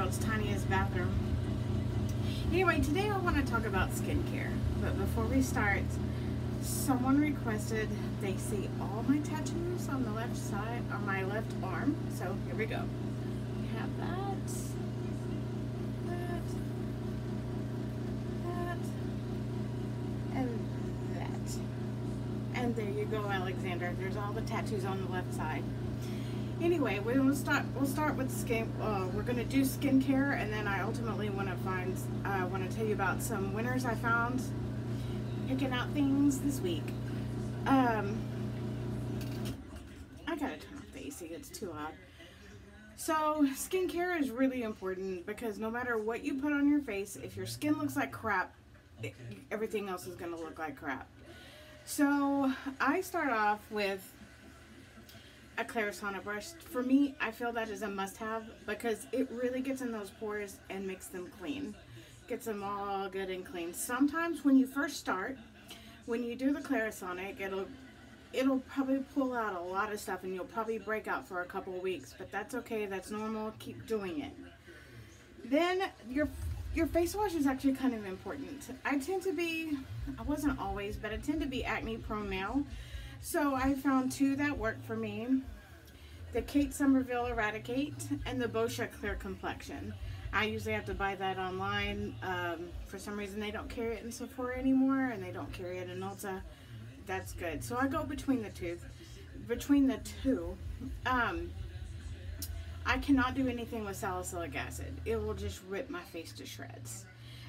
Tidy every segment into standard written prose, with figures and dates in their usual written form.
world's tiniest bathroom. Anyway, today I want to talk about skincare. But before we start, someone requested they see all my tattoos on the left side, on my left arm. So here we go. We have that, and that. And there you go, Alexander. There's all the tattoos on the left side. Anyway, we'll start with skin. We're gonna do skincare, and then I ultimately want to tell you about some winners I found picking out things this week. I gotta turn off the AC. It's too loud. So skincare is really important because no matter what you put on your face, if your skin looks like crap, everything else is gonna look like crap. So I start off with a Clarisonic brush. For me, I feel that is a must-have because it really gets in those pores and makes them clean. Gets them all good and clean. Sometimes when you first start, when you do the Clarisonic, it'll probably pull out a lot of stuff and you'll probably break out for a couple of weeks, but that's okay. That's normal. Keep doing it. Then your face wash is actually kind of important. I wasn't always, but I tend to be acne prone now. So I found two that work for me. The Somerville Eradicate and the Boscia Clear Complexion. I usually have to buy that online. For some reason they don't carry it in Sephora anymore and they don't carry it in Ulta. That's good. So I go between the two. I cannot do anything with salicylic acid. It will just rip my face to shreds.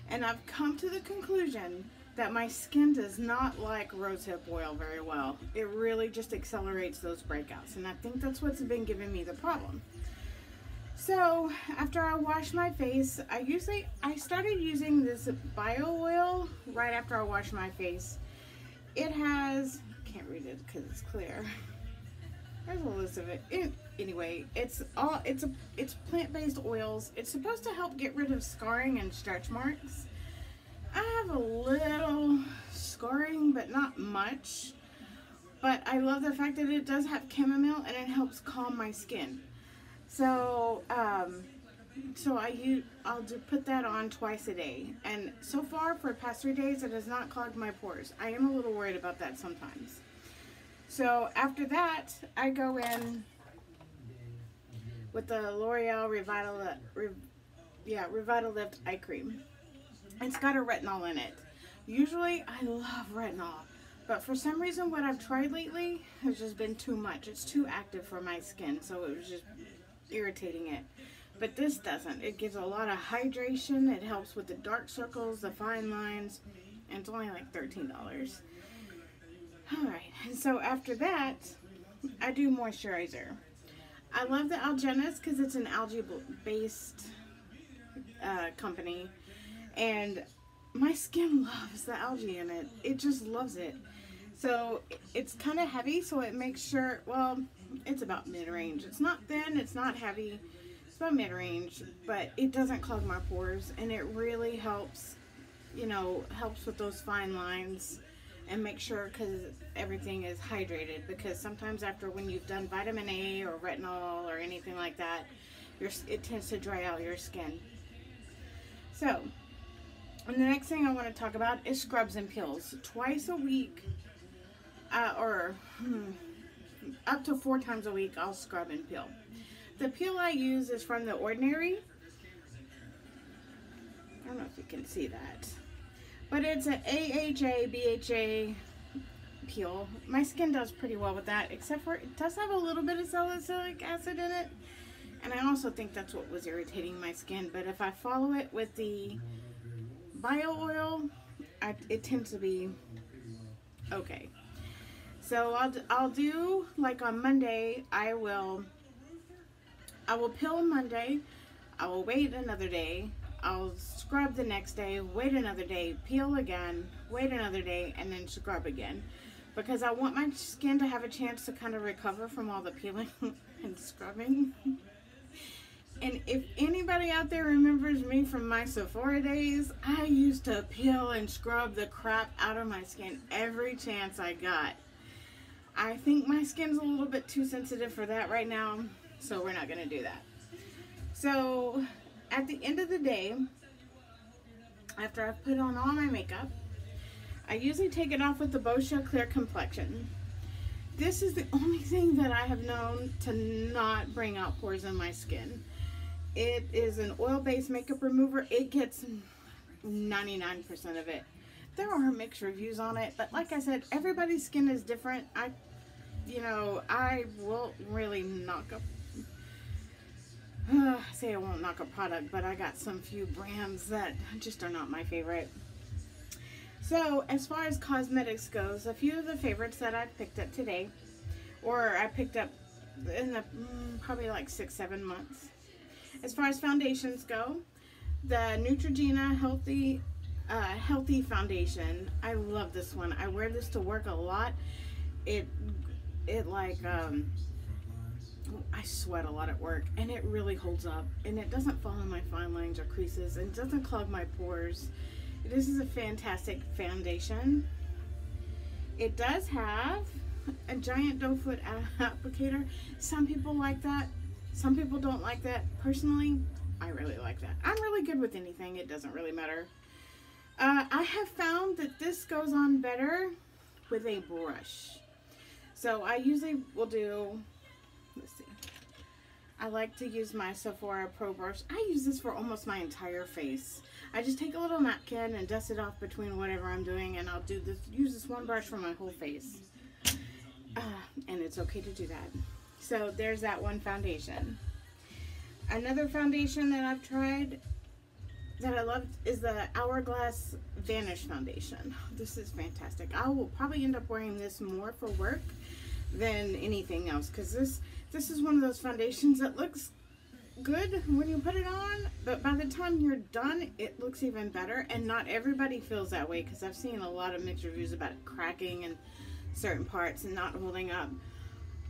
And I've come to the conclusion that my skin does not like rosehip oil very well. It really just accelerates those breakouts, and I think that's what's been giving me the problem. So after I wash my face, I started using this bio oil right after I wash my face. It has, can't read it because it's clear. There's a list of it. Anyway, it's plant-based oils. It's supposed to help get rid of scarring and stretch marks. I have a little scarring, but not much. But I love the fact that it does have chamomile and it helps calm my skin. So, I'll put that on twice a day. And so far, for the past 3 days, it has not clogged my pores. I am a little worried about that sometimes. So after that, I go in with the L'Oreal Revitalift Eye Cream. It's got a retinol in it. Usually, I love retinol. But for some reason, what I've tried lately has just been too much. It's too active for my skin, so it was just irritating it. But this doesn't. It gives a lot of hydration. It helps with the dark circles, the fine lines, and it's only like $13. Alright, and so after that, I do moisturizer. I love the Algenist because it's an algae-based company. And my skin loves the algae in it. It just loves it. So it's kind of heavy, so it makes sure, well, it's about mid-range. It's not thin, it's not heavy. It's about mid-range, but it doesn't clog my pores. And it really helps, helps with those fine lines and make sure because everything is hydrated. Because sometimes when you've done vitamin A or retinol or anything like that, it tends to dry out your skin. So, and the next thing I want to talk about is scrubs and peels. Twice a week, or up to 4 times a week, I'll scrub and peel. The peel I use is from The Ordinary. I don't know if you can see that. But it's an AHA, BHA peel. My skin does pretty well with that, except for it does have a little bit of salicylic acid in it. And I also think that's what was irritating my skin. But if I follow it with the bio oil, it tends to be okay. So I'll do, like on Monday, I will peel Monday, I will wait another day, I'll scrub the next day, wait another day, peel again, wait another day, and then scrub again. Because I want my skin to have a chance to kind of recover from all the peeling and scrubbing. And if anybody out there remembers me from my Sephora days, I used to peel and scrub the crap out of my skin every chance I got. I think my skin's a little bit too sensitive for that right now, so we're not going to do that. So at the end of the day, after I've put on all my makeup, I usually take it off with the Boscia Clear Complexion. This is the only thing that I have known to not bring out pores in my skin. It is an oil-based makeup remover. It gets 99% of it. There are mixed reviews on it, but like I said, everybody's skin is different. I won't really knock up. Say I won't knock a product, but I got some few brands that just are not my favorite. So as far as cosmetics goes, a few of the favorites that I picked up today, or I picked up in the probably like 6-7 months. As far as foundations go, the Neutrogena Healthy Foundation. I love this one. I wear this to work a lot. It like I sweat a lot at work, and it really holds up, and it doesn't fall in my fine lines or creases, and it doesn't clog my pores. This is a fantastic foundation. It does have a giant doe foot applicator. Some people like that. Some people don't like that. Personally, I really like that. I'm really good with anything. It doesn't really matter. I have found that this goes on better with a brush. So I usually will do, let's see. I like to use my Sephora Pro brush. I use this for almost my entire face. I just take a little napkin and dust it off between whatever I'm doing, and I'll use this one brush for my whole face. And it's okay to do that. So there's that one foundation. Another foundation that I've tried that I loved is the Hourglass Vanish Foundation. This is fantastic. I will probably end up wearing this more for work than anything else, because this is one of those foundations that looks good when you put it on, but by the time you're done, it looks even better. And not everybody feels that way, because I've seen a lot of mixed reviews about it cracking in certain parts and not holding up.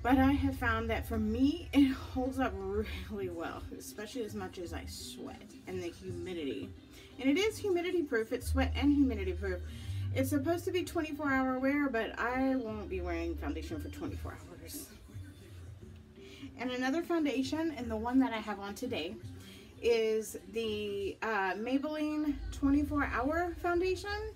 But I have found that for me, it holds up really well, especially as much as I sweat and the humidity. And it is humidity proof. It's sweat and humidity proof. It's supposed to be 24-hour wear, but I won't be wearing foundation for 24 hours. And another foundation, and the one that I have on today, is the Maybelline 24-hour foundation.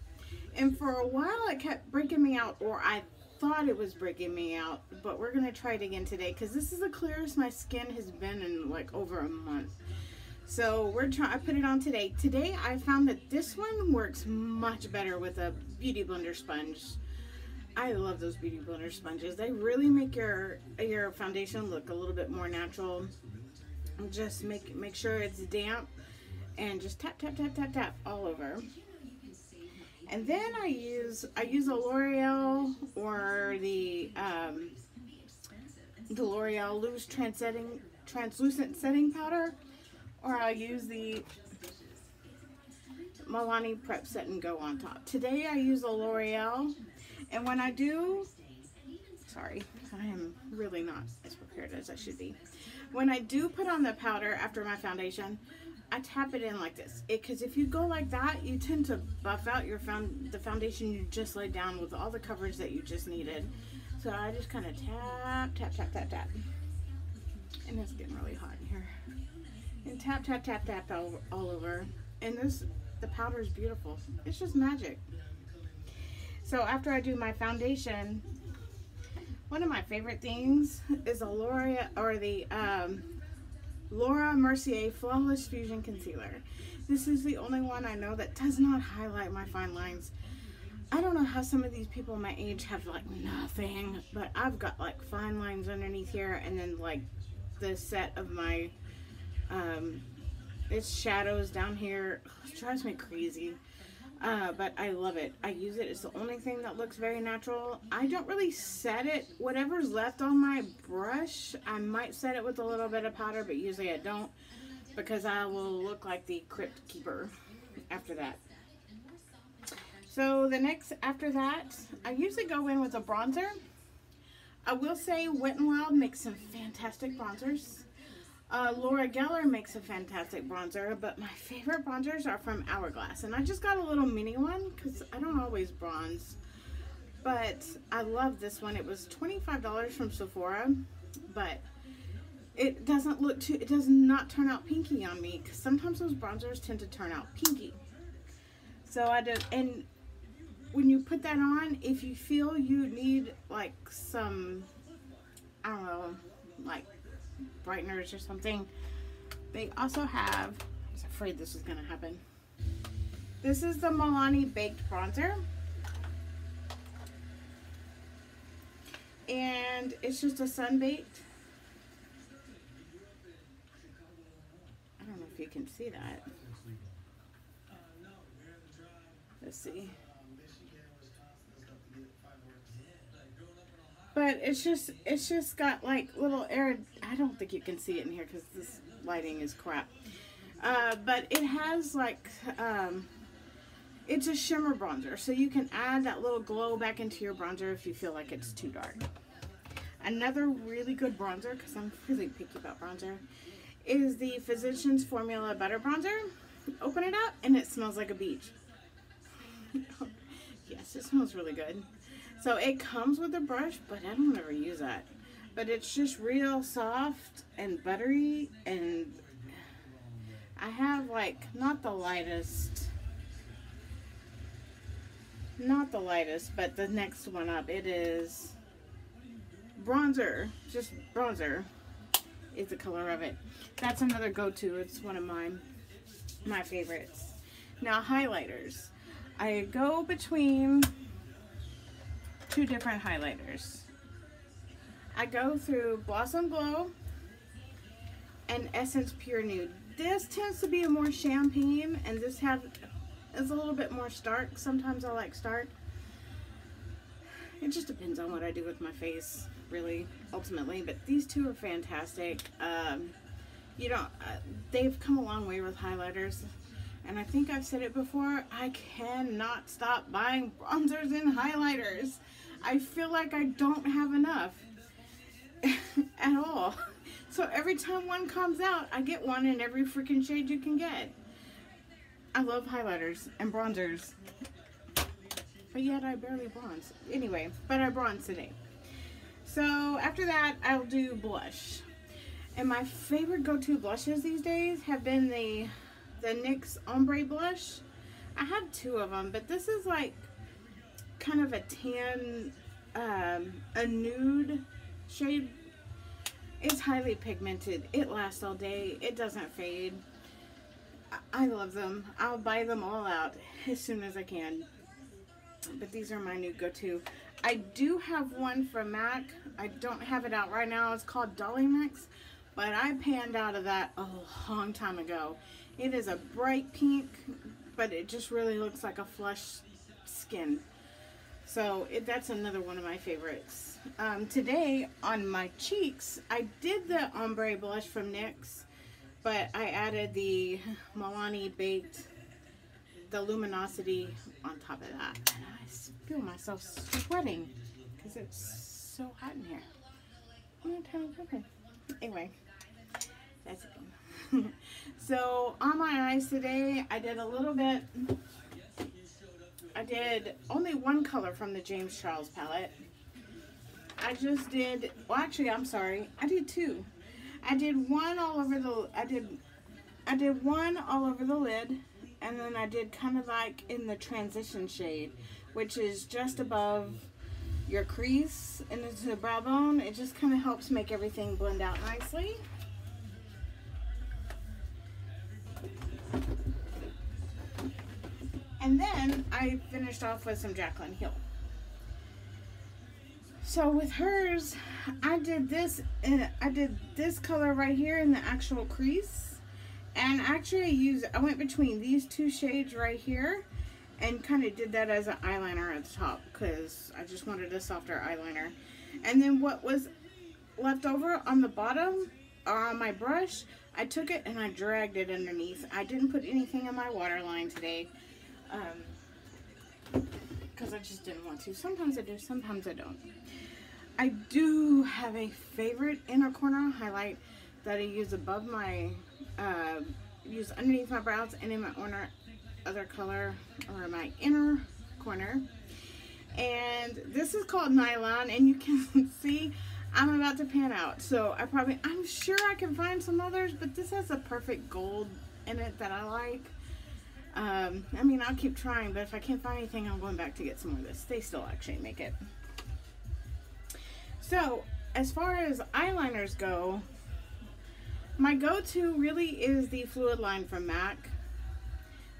And for a while, it kept breaking me out, or I thought it was breaking me out, but we're going to try it again today, because this is the clearest my skin has been in like over a month. So I put it on today. Today, I found that this one works much better with a Beauty Blender sponge. I love those Beauty Blender sponges. They really make your foundation look a little bit more natural. Just make sure it's damp, and just tap, tap, tap, tap, tap all over. And then I use a L'Oreal, or the L'Oreal Loose Translucent Setting Powder, or I'll use the Milani Prep Set and Go on top. Today I use a L'Oreal, and when I do, sorry, I am really not as prepared as I should be. When I do put on the powder after my foundation, I tap it in like this, because if you go like that, you tend to buff out the foundation you just laid down with all the coverage that you just needed. So I just kind of tap, tap, tap, tap, tap. And it's getting really hot in here. And tap, tap, tap, tap all over. And the powder is beautiful. It's just magic. So after I do my foundation, one of my favorite things is a L'Oreal, or the Laura Mercier Flawless Fusion Concealer. This is the only one I know that does not highlight my fine lines. I don't know how some of these people my age have like nothing, but I've got like fine lines underneath here, and then like the set of my it's shadows down here. It drives me crazy. But I love it. I use it. It's the only thing that looks very natural. I don't really set it. Whatever's left on my brush, I might set it with a little bit of powder, but usually I don't, because I will look like the Crypt Keeper after that. So after that, I usually go in with a bronzer. I will say Wet n Wild makes some fantastic bronzers. Laura Geller makes a fantastic bronzer, but my favorite bronzers are from Hourglass. And I just got a little mini one, because I don't always bronze. But I love this one. It was $25 from Sephora, but it doesn't look too, it does not turn out pinky on me, because sometimes those bronzers tend to turn out pinky. So I did, and when you put that on, if you feel you need like some, I don't know, like brighteners or something, they also have, I was afraid this was gonna happen. This is the Milani Baked Bronzer. And it's just a sun-baked. I don't know if you can see that. Let's see. But it's just got like little air. I don't think you can see it in here because this lighting is crap. But it has like, it's a shimmer bronzer, so you can add that little glow back into your bronzer if you feel like it's too dark. Another really good bronzer, because I'm really picky about bronzer, is the Physicians Formula Butter Bronzer. Open it up and it smells like a beach. Yes, it smells really good. So it comes with a brush, but I don't ever use that. But it's just real soft and buttery, and I have like not the lightest, but the next one up, it is bronzer, just bronzer is the color of it. That's another go-to. It's one of my favorites. Now highlighters, I go between two different highlighters. I go through Blossom Glow and Essence Pure Nude. This tends to be a more champagne, and this is a little bit more stark. Sometimes I like stark. It just depends on what I do with my face, really, ultimately. But these two are fantastic. You know, they've come a long way with highlighters. And I think I've said it before, I cannot stop buying bronzers and highlighters. I feel like I don't have enough at all. So every time one comes out, I get one in every freaking shade you can get. I love highlighters and bronzers. But yet I barely bronze. Anyway, but I bronze today. So after that, I'll do blush. And my favorite go-to blushes these days have been the NYX Ombre Blush. I have two of them, but this is like kind of a tan, a nude shade. It's highly pigmented. It lasts all day. It doesn't fade. I love them. I'll buy them all out as soon as I can. But these are my new go-to. I do have one from MAC. I don't have it out right now. It's called Dolly Mix, but I panned out of that a long time ago. It is a bright pink, but it just really looks like a flush skin. So that's another one of my favorites. Today on my cheeks, I did the ombre blush from NYX, but I added the Milani Baked, the luminosity on top of that. And I feel myself sweating because it's so hot in here. I'm not having cover. Anyway, that's it. So on my eyes today, I did a little bit. I did only one color from the James Charles palette. I just did, well actually I'm sorry, I did two. I did one all over the, I did one all over the lid, and then I did kind of like in the transition shade, which is just above your crease and into the brow bone. It just kind of helps make everything blend out nicely. And then I finished off with some Jaclyn Hill. So with hers, I did this color right here in the actual crease. And actually I went between these two shades right here and kind of did that as an eyeliner at the top because I just wanted a softer eyeliner. And then what was left over on the bottom or on my brush, I took it and I dragged it underneath. I didn't put anything in my waterline today because I just didn't want to. Sometimes I do, sometimes I don't. I do have a favorite inner corner highlight that I use above my, use underneath my brows and in my other color, or my inner corner. And this is called Nylon, and you can see I'm about to pan out. So I'm sure I can find some others, but this has a perfect gold in it that I like. I mean, I'll keep trying, but if I can't find anything, I'm going back to get some more of this. They still actually make it. So, as far as eyeliners go, my go-to really is the fluid line from MAC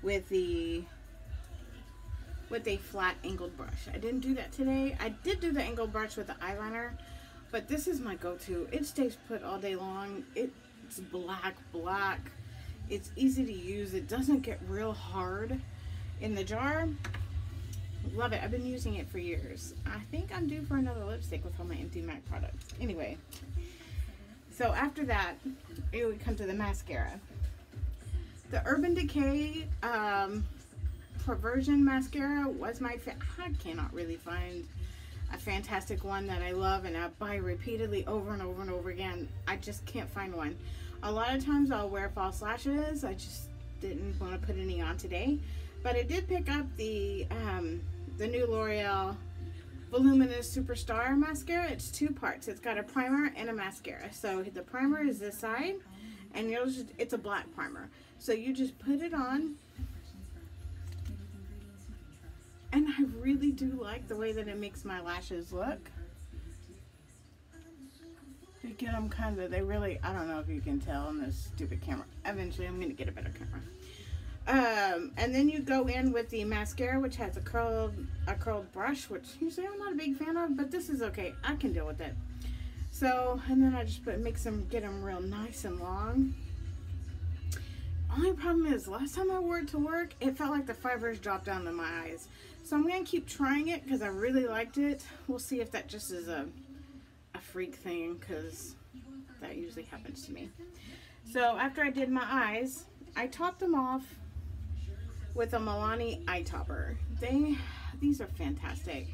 with a flat angled brush. I didn't do that today. I did do the angled brush with the eyeliner, but this is my go-to. It stays put all day long. It's black. It's easy to use. It doesn't get real hard in the jar. Love it. I've been using it for years. I think I'm due for another lipstick with all my empty MAC products. Anyway, so after that, we come to the mascara. The Urban Decay Perversion Mascara was my favorite. I cannot really find a fantastic one that I love and I buy repeatedly over and over and over again. I just can't find one. A lot of times I'll wear false lashes. I just didn't want to put any on today. But I did pick up the new L'Oreal Voluminous Superstar Mascara. It's two parts. It's got a primer and a mascara. So the primer is this side, and it's a black primer. So you just put it on. And I really do like the way that it makes my lashes look. They get them I don't know if you can tell on this stupid camera. Eventually I'm going to get a better camera. And then you go in with the mascara, which has a curled brush, which usually I'm not a big fan of, but this is okay. I can deal with it. So, and then I just get them real nice and long. Only problem is, last time I wore it to work, it felt like the fibers dropped down to my eyes. So I'm going to keep trying it because I really liked it. We'll see if that just is a freak thing, because that usually happens to me. So after I did my eyes, I topped them off with a Milani eye topper. These are fantastic.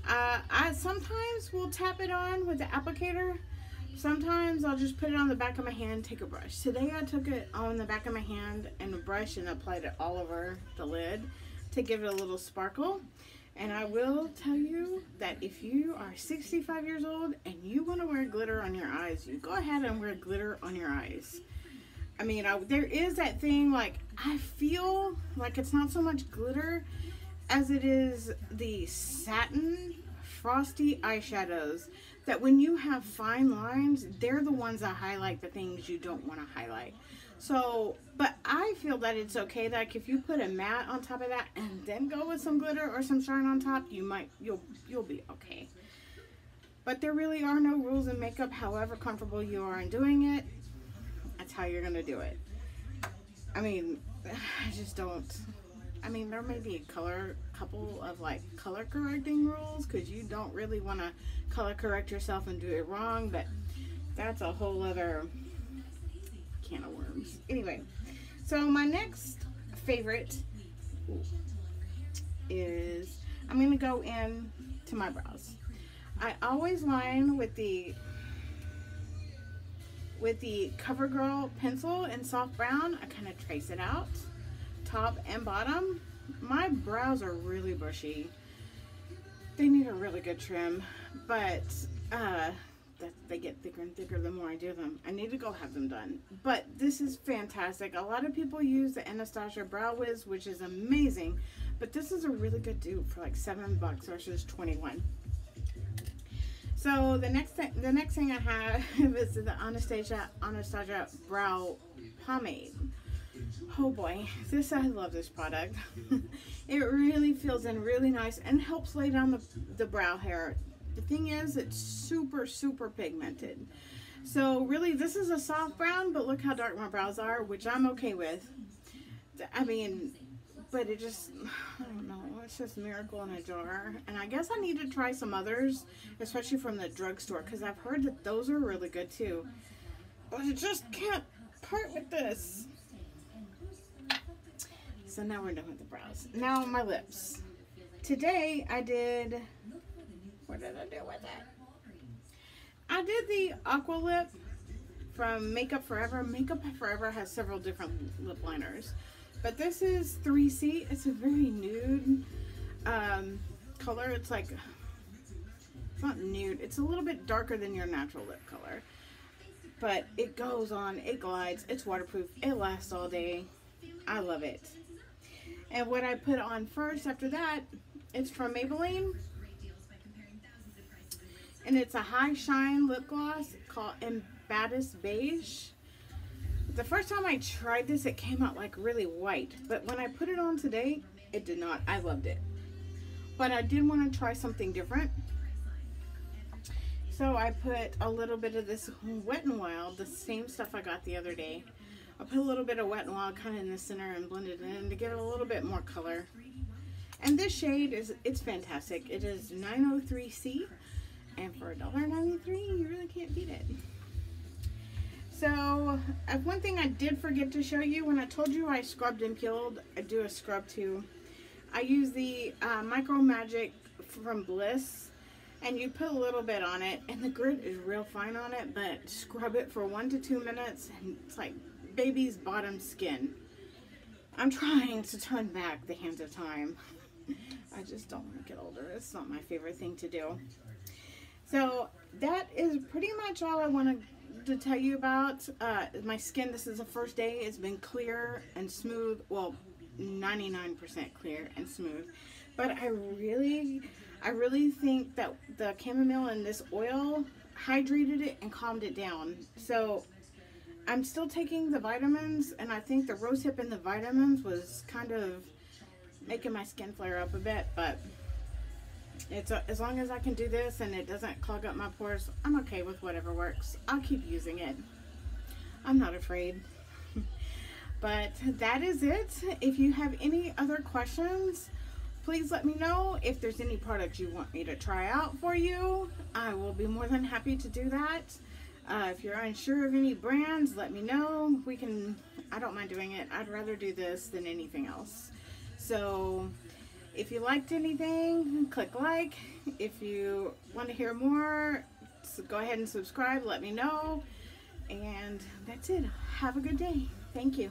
I sometimes will tap it on with the applicator. Sometimes I'll just put it on the back of my hand, take a brush. Today I took it on the back of my hand and a brush and applied it all over the lid to give it a little sparkle. And I will tell you that if you are 65 years old and you want to wear glitter on your eyes, you go ahead and wear glitter on your eyes. I mean, there is that thing, like, I feel like it's not so much glitter as it is the satin frosty eyeshadows that when you have fine lines, they're the ones that highlight the things you don't want to highlight. So, but I feel that it's okay, like if you put a matte on top of that and then go with some glitter or some shine on top, you'll be okay. But there really are no rules in makeup. However comfortable you are in doing it, that's how you're gonna do it. I mean, I just don't. I mean, there may be a couple of like color correcting rules, because you don't really want to color correct yourself and do it wrong, but that's a whole other can of worms. Anyway, so my next favorite is, I'm going to go in to my brows. I always line with the CoverGirl pencil in soft brown. I kind of trace it out, top and bottom. My brows are really bushy. They need a really good trim, but they get thicker and thicker the more I do them. I need to go have them done. But this is fantastic. A lot of people use the Anastasia Brow Wiz, which is amazing, but this is a really good dupe for like $7 versus $21. So the next thing I have is the Anastasia Brow Pomade. Oh boy, I love this product. It really feels in really nice and helps lay down the brow hair. The thing is, it's super, super pigmented. So really, this is a soft brown, but look how dark my brows are, which I'm okay with. I mean, but it just, I don't know, it's just a miracle in a jar. And I guess I need to try some others, especially from the drugstore, because I've heard that those are really good too. But I just can't part with this. So now we're done with the brows. Now my lips. Today I did, what did I do with it? I did the Aqua Lip from Makeup Forever. Makeup Forever has several different lip liners, but this is 3C. It's a very nude color. It's like It's not nude. It's a little bit darker than your natural lip color. But it goes on, it glides, it's waterproof, it lasts all day. I love it. And what I put on first after that, it's from Maybelline. And it's a high shine lip gloss called Embattled Beige. The first time I tried this, it came out like really white. But when I put it on today, it did not. I loved it. But I did want to try something different. So I put a little bit of this Wet n Wild, the same stuff I got the other day. I put a little bit of Wet n Wild kind of in the center and blended it in to give it a little bit more color. And this shade it's fantastic. It is 903C, and for $1.93, you really can't beat it. So one thing I did forget to show you when I told you I scrubbed and peeled, I do a scrub too. I use the Micro Magic from Bliss. And you put a little bit on it, and the grit is real fine on it, but scrub it for 1 to 2 minutes, and it's like baby's bottom skin. I'm trying to turn back the hands of time. I just don't want to get older. It's not my favorite thing to do. So that is pretty much all I wanted to tell you about. My skin, this is the first day. It's been clear and smooth. Well, 99% clear and smooth. But I really think that the chamomile and this oil hydrated it and calmed it down. So I'm still taking the vitamins, and I think the rosehip and the vitamins was kind of making my skin flare up a bit, but it's as long as I can do this and it doesn't clog up my pores, I'm okay with whatever works. I'll keep using it. I'm not afraid. But that is it. If you have any other questions, please let me know. If there's any products you want me to try out for you, I will be more than happy to do that. If you're unsure of any brands, let me know. I don't mind doing it. I'd rather do this than anything else. So if you liked anything, click like. If you want to hear more, so go ahead and subscribe. Let me know. And that's it. Have a good day. Thank you.